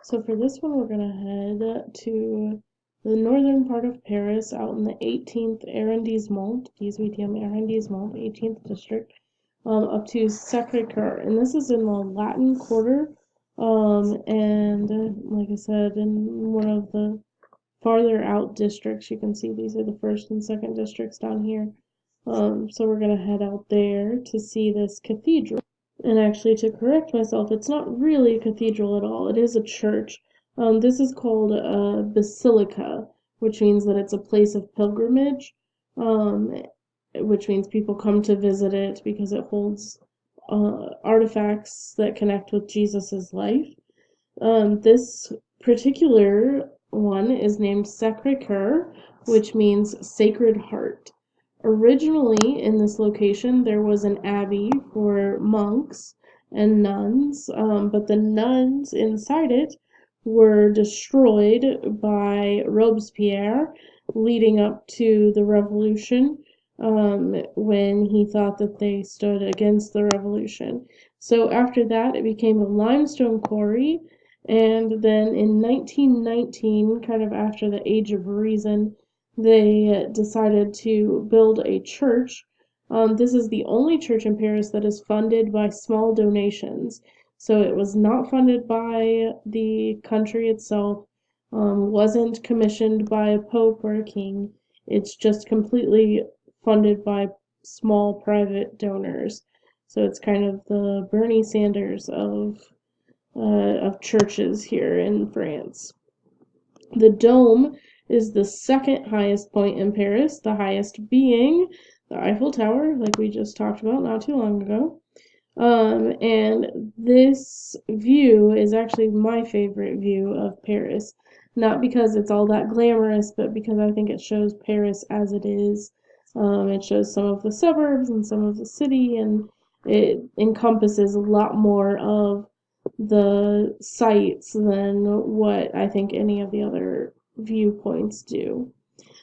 So for this one, we're gonna head to the northern part of Paris, out in the 18th arrondissement, 18th arrondissement, 18th district, up to Sacre Coeur, and this is in the Latin Quarter, and like I said, in one of the farther out districts. You can see these are the first and second districts down here. So we're gonna head out there to see this cathedral. And actually, to correct myself, it's not really a cathedral at all. It is a church. This is called a basilica, which means that it's a place of pilgrimage, um, which means people come to visit it because it holds artifacts that connect with Jesus's life. This particular one is named Sacre Coeur, which means Sacred Heart. Originally, in this location, there was an abbey for monks and nuns, but the nuns inside it were destroyed by Robespierre leading up to the revolution, when he thought that they stood against the revolution. So after that, it became a limestone quarry, and then in 1919, kind of after the Age of Reason, they decided to build a church. This is the only church in Paris that is funded by small donations. So it was not funded by the country itself, wasn't commissioned by a pope or a king. It's just completely funded by small private donors. So it's kind of the Bernie Sanders of churches here in France. The dome is the second highest point in Paris, the highest being the Eiffel Tower, like we just talked about not too long ago. And this view is actually my favorite view of Paris. Not because it's all that glamorous, but because I think it shows Paris as it is. It shows some of the suburbs and some of the city, and it encompasses a lot more of the sites than what I think any of the other viewpoints do.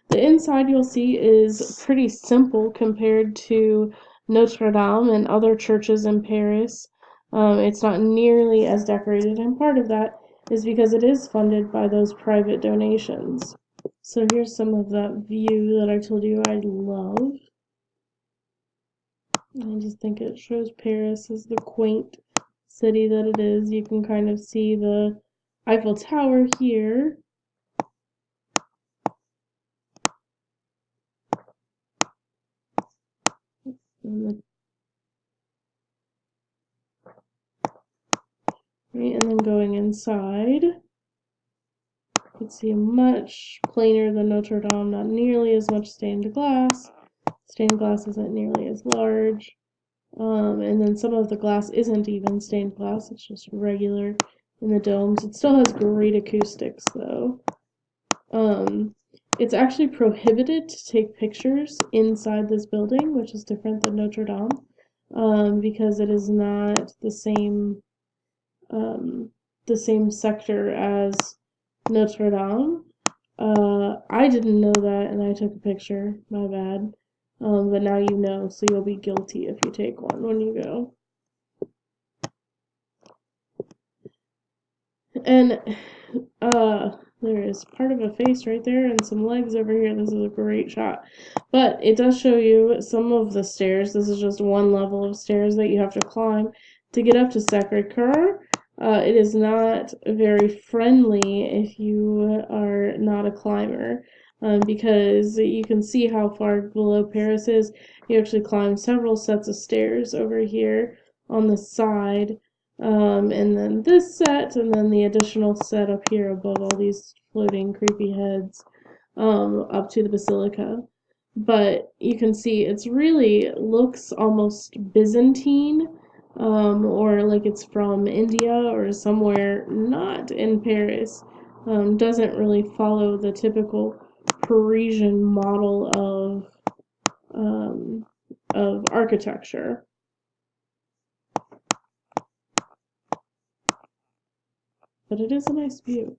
The inside you'll see is pretty simple compared to Notre Dame and other churches in Paris. It's not nearly as decorated, and part of that is because it is funded by those private donations. So here's some of that view that I told you I love. I just think it shows Paris as the quaint city that it is. You can kind of see the Eiffel Tower here. And right, and then going inside, you can see much plainer than Notre Dame, not nearly as much stained glass. Stained glass isn't nearly as large. And then some of the glass isn't even stained glass, it's just regular in the domes. It still has great acoustics though. It's actually prohibited to take pictures inside this building, which is different than Notre Dame, because it is not the same sector as Notre Dame. I didn't know that, and I took a picture. My bad. But now you know, so you'll be guilty if you take one when you go. And there is part of a face right there and some legs over here. This is a great shot. But it does show you some of the stairs. This is just one level of stairs that you have to climb to get up to Sacre Coeur. It is not very friendly if you are not a climber, because you can see how far below Paris is. You actually climb several sets of stairs over here on the side, and then this set, and then the additional set up here above all these floating creepy heads, up to the basilica. But you can see it's really looks almost Byzantine, or like it's from India or somewhere not in Paris. Doesn't really follow the typical Parisian model of architecture. But it is a nice view.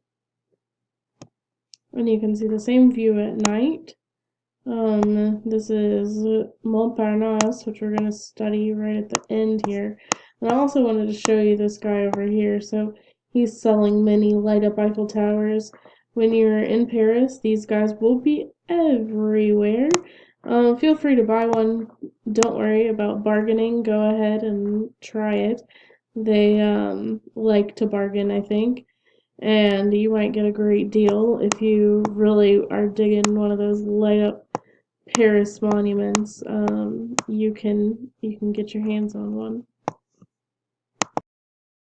And you can see the same view at night. This is Montparnasse, which we're going to study right at the end here. And I also wanted to show you this guy over here. So He's selling many light up Eiffel Towers. When you're in Paris, these guys will be everywhere. Feel free to buy one. Don't worry about bargaining. Go ahead and try it. They like to bargain, I think, and you might get a great deal if you really are digging one of those light up Paris monuments. You can get your hands on one.